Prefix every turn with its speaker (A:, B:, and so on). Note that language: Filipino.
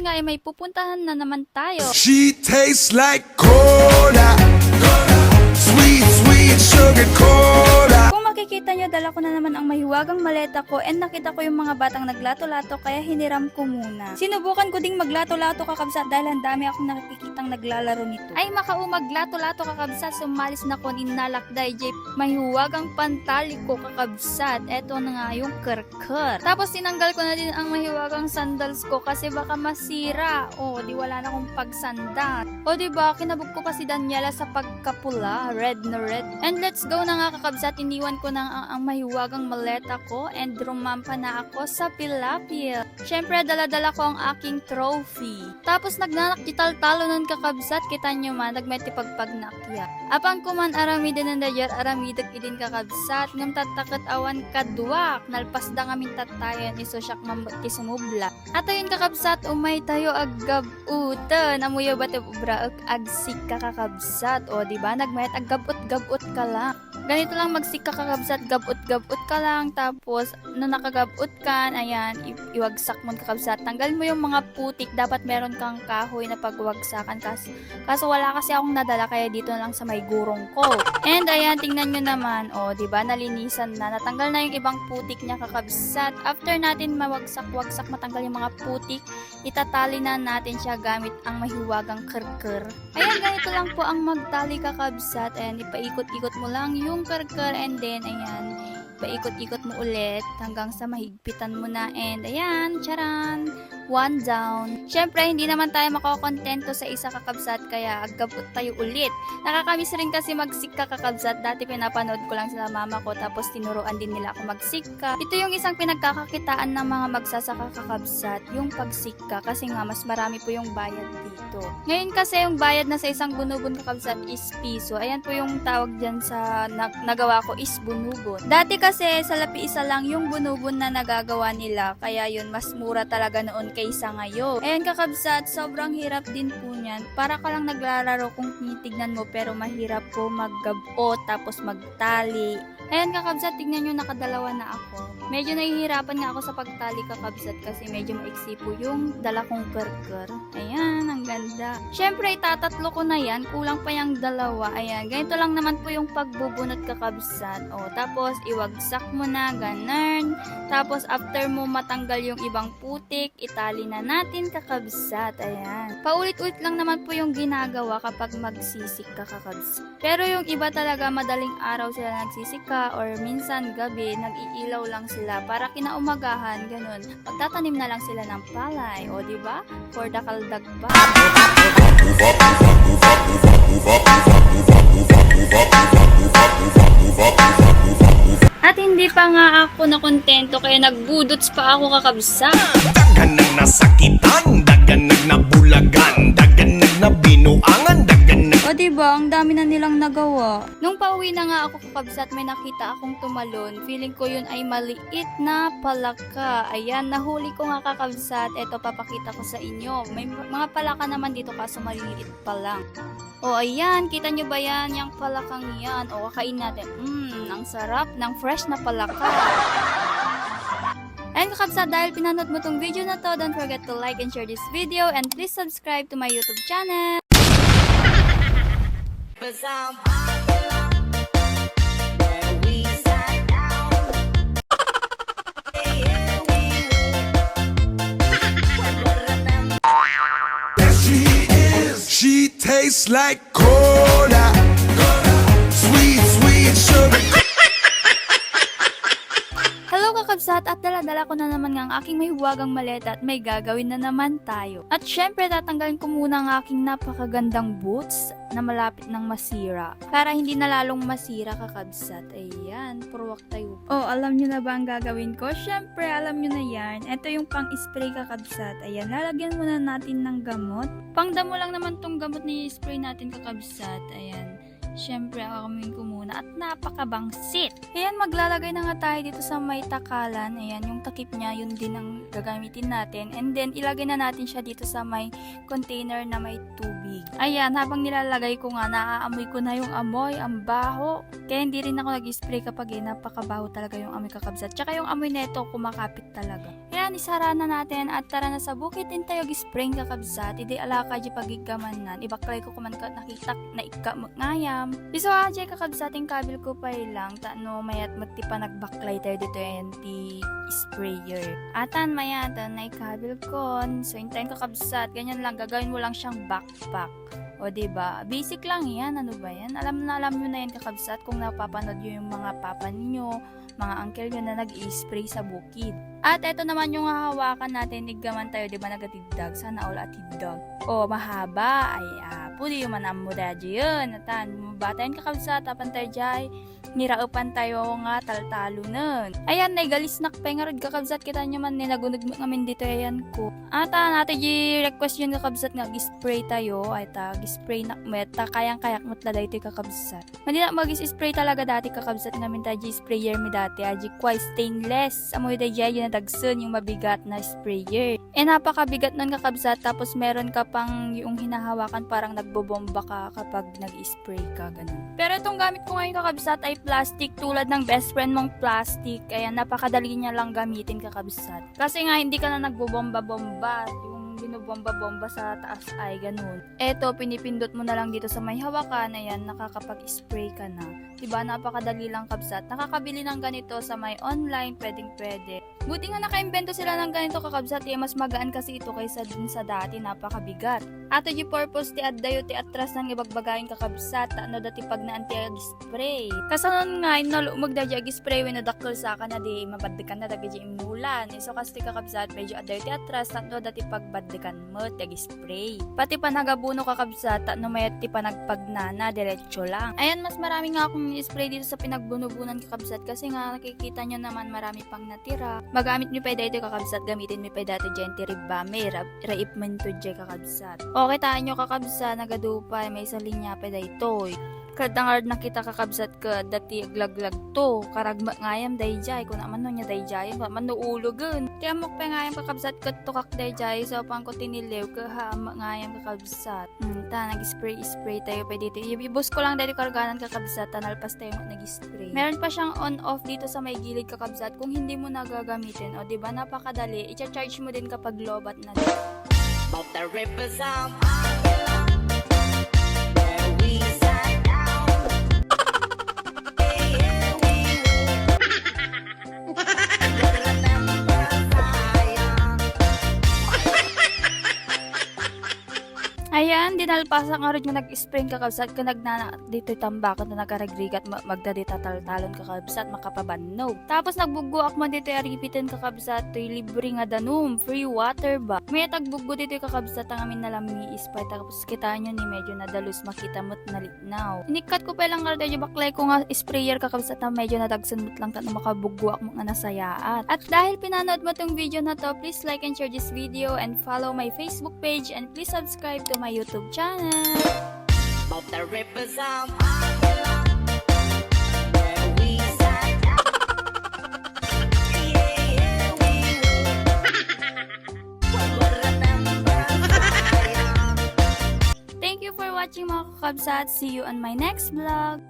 A: nga ay may pupuntahan na naman tayo.
B: She tastes like cola, sweet, sweet sugar cola.
A: Kung makikita nyo, dala ko na naman ang mahiwagang maleta ko and nakita ko yung mga batang naglato-lato kaya hiniram ko muna. Sinubukan ko ding maglato-lato kakabsat dahil ang dami akong nakikitang naglalaro nito. Ay makaumag lato-lato kakabsat, sumalis na ko ninalakday jay mahiwagang pantali ko kakabsat. Eto na nga yung kerker. Tapos tinanggal ko na din ang mahiwagang sandals ko kasi baka masira. O di wala na akong pagsandal. O di ba kinabog ko pa si Daniela sa pagkapula, red na red. And let's go na nga kakabsat, iniwan ko na ang mahiwagang maleta ko and rumampa na ako sa Pilapil. Syempre dala-dala ko ang aking trophy. Tapos nagnanakjital-talo nun kakabsat, kita nyo man, nagmetipagpagnakya. Apang kuman aramid din nandajar, aramidag idin kakabsat, ngam tatakat awan kadwak, nalpas da ngamin tatayan, isusyak mambati sumubla. At ayun kakabsat, umay tayo aggabutan, amuyo bate braak agsik kakabsat, o diba, nagmayat aggabut-gabut ka lang. Ganito lang magsika kakabsat, gabut-gabut ka lang, tapos na nakagabut ka, ayan, iwagsak mo kakabsat. Tanggalin mo yung mga putik, dapat meron kang kahoy na pagwagsakan, kaso wala kasi akong nadala, kaya dito na lang sa may gurong ko. And ayan, tingnan nyo naman, o diba, nalinisan na, natanggal na yung ibang putik niya kakabsat. After natin mawagsak-wagsak, matanggal yung mga putik, itatali na natin siya gamit ang mahiwagang kerker. Ayan, ganito lang po ang magtali kakabsat, and ipaikot-ikot mo lang yung kerker, and then ayan, paikot-ikot mo ulit hanggang sa mahigpitan mo na, and ayan, charan, one down. Syempre, hindi naman tayo makakontento sa isa kakabsat, kaya agabot tayo ulit. Nakakamiss rin kasi magsika kakabsat. Dati pinapanood ko lang sila mama ko, tapos tinuruan din nila ako magsika. Ito yung isang pinagkakakitaan ng mga magsasaka kakabsat, yung pagsika, kasi nga mas marami po yung bayad dito. Ngayon kasi yung bayad na sa isang bunubon kakabsat is piso. Ayan po yung tawag dyan sa nagawa ko is bunubon. Dati kasi sa lapi isa lang yung bunubon na nagagawa nila, kaya yun mas mura talaga noon kaysa ngayon. Ayan kakabsat, sobrang hirap din po niyan. Para ka lang naglalaro kung tinitignan mo, pero mahirap po maggabot tapos magtali. Ayan kakabsat, tignan nyo, nakadalawa na ako. Medyo nahihirapan nga ako sa pagtali kakabsat kasi medyo maiksi po yung dala kong kerker. Ayan, ang ganda. Syempre, itatatlo ko na yan. Kulang pa yung dalawa. Ayan, ganito lang naman po yung pagbubunot kakabsat. O, tapos iwagsak mo na, ganun. Tapos after mo matanggal yung ibang putik, itali na natin kakabsat. Ayan. Paulit-ulit lang naman po yung ginagawa kapag magsisik ka kakabsat. Pero yung iba talaga madaling araw sila nagsisika or minsan gabi, nag-iilaw lang sila para kinaumagahan, ganun. Magtatanim na lang sila ng palay, o diba? For the kaldag pa. At hindi pa nga ako nakontento, kaya nagbudots pa ako kakabsat.
B: Dagan nang nasakitan, dagan nang nabulagan, dagan nang nabinuangan, dagan nang...
A: O diba, ang dami na nilang nagawa. Nung pauwi na nga ako kakabsat, may nakita akong tumalon. Feeling ko yun ay maliit na palaka. Ayan, nahuli ko nga kakabsat. Eto, papakita ko sa inyo. May mga palaka naman dito kaso maliliit pa lang. O ayan, kita nyo ba yan? Yung palakang yan. O, kakain natin. Ang sarap ng fresh na palaka. And kakabsat, dahil pinanood mo tong video na to, don't forget to like and share this video, and please subscribe to my YouTube channel.
B: She tastes like cola, sweet, sweet sugar.
A: Hello kakabsat, at dala-dala ko na naman nga ang aking mahiwagang maleta at may gagawin na naman tayo. At syempre tatanggalin ko muna ang aking napakagandang boots na malapit ng masira. Para hindi na lalong masira kakabsat. Ayan, purwak tayo. Oh, alam nyo na ba ang gagawin ko? Syempre, alam nyo na yan. Ito yung pang-spray kakabsat. Ayan, lalagyan muna natin ng gamot. Pangdamo lang naman tong gamot na i-spray natin kakabsat. Ayan. Siyempre, akamuin ko muna at napakabangsit. Ayan, maglalagay na nga tayo dito sa may takalan. Ayan, yung takip niya, yun din ang gagamitin natin. And then, ilagay na natin siya dito sa may container na may tubig. Ayan, habang nilalagay ko nga, naaamoy ko na yung amoy, ang baho. Kaya hindi rin ako nag-spray kapag napakabaho talaga yung amoy kakabsat. Tsaka yung amoy neto, kumakapit talaga. Ayan, isara na natin at tara na sa bukit din tayo spray kakabsat. Hindi alaka di pagigamanan. Ibaklay ko kuman ka nakita na ngayam. Biso aja kakabsating kabil ko pa lang. Tano mayat mati pa nagbaklay tayo dito anti-sprayer. Atan mayatan na ikabil ko. So hintayin kakabsat. Ganyan lang. Gagawin mo lang siyang backpack. O diba? Basic lang yan. Ano ba yan? Alam nyo na yan kakabsat kung napapanood nyo yung mga papa ninyo, mga uncle nyo na nag-i-spray sa bukid. At eto naman yung hahawakan natin, igaman tayo, di ba nagatidag? Sana all atidag. O, mahaba. Ay, pwede yung manamo dadyo yun. Atan, batayin kakabsat, tapan tayo jay. Niraupan tayo nga taltalo nun. Ayan, nagalis nakpengarod kakabsat. Kita nyo man, nilagunog mo ngamin dito ayan ko. Ata, natin request yun kakabsat nga, gispray tayo. Ay, gispray na meta, kayang-kayak mutla dito kakabsat. Mandi na mag-spray talaga dati kakabsat ngamin tayo, sprayer mi dati. Aji, quite stainless. Amoy tayo yun na dagsun, yung mabigat na sprayer. Napakabigat nun kakabsat. Tapos meron ka pang yung hinahawakan, parang nagbobomba ka kapag nag-spray ka, ganun. Pero itong gamit ko ngayon kakabsat ay plastic, tulad ng best friend mong plastic. Kaya napakadali niya lang gamitin kakabsat. Kasi nga hindi ka na nagbobomba-bomba. Yung binobomba-bomba sa taas ay ganun. Eto, pinipindot mo na lang dito sa may hawakan. Ayan, nakakapag-spray ka na. Diba, napakadali lang kabsat. Nakakabili ng ganito sa may online, pwedeng-pwede. Buti nga nakaimbento sila ng ganito kakabsat, mas magaan kasi ito kaysa dun sa dati, napakabigat. Ato yung purpose ti addayo ti atras ng ibagbagayin kakabsat, ano dati pag naanti ag-spray. Kasanon nga, inalumag da ag-spray, when nadakol sa ka na di, mabaddikan na dagi imulan. So kasi kakabsat, medyo addayo ti atras, ano dati pagbaddikan mo, ti ag-spray. Pati pa nagabuno kakabsat, ano mayat ti pa nagpagnana, diretso lang. Ayan, mas marami nga akong i-spray dito sa pinagbunubunan kakabsat, kasi nga nakikita nyo naman marami pang natira. Magamit nyo pa dito kakabsat, gamitin nyo pa dito dyan ti ribame, raipman to dyan kakabsat. Okay, tayo nyo kakabsat, nagadupay, may isa linya pa dito. Kadangard na kita kakabsat ka, dati aglaglag to, karagma ngayam dayjay, kung naman no niya dayjay, manuulugan. Kaya mok pa ngayam kakabsat ka tukak dayjay, so pang ko tiniliw ka ha, ngayam kakabsat. Nag-spray tayo pa dito. Ibus ko lang dahil karganan kakabsat, tanalpas tayo nag-spray. Meron pa siyang on-off dito sa may gilid kakabsat, kung hindi mo nagagamitin, o diba napakadali, i-charge mo din kapag lobat na din.
C: But the rivers of where we sat down. Here we remember Zion.
A: Ayan, dinalpasan nga rin yung nag-spring kakabsat ka nagnana dito tambakan na nakaragrigat magdadita taltalon kakabsat makapabannog. Tapos nagbuguak man dito aripitin kakabsat to'y libre nga danum, free water ba. May tagbuggo dito kakabsat ang amin nalami ispay tapos kita nyo ni medyo nadalus makita mo't nalitnaw. Inikat ko pa lang nga rin baklay ko nga sprayer kakabsat na medyo nadagsan mo't lang ka na makabuguak mo nga nasayaat. At dahil pinanood mo tong video na to, please like and share this video and follow my Facebook page and please subscribe to my YouTube channel.
C: But the rivers of where we sat down. Here we will remember Zion.
A: Thank you for watching mga kakabsat. See you on my next vlog.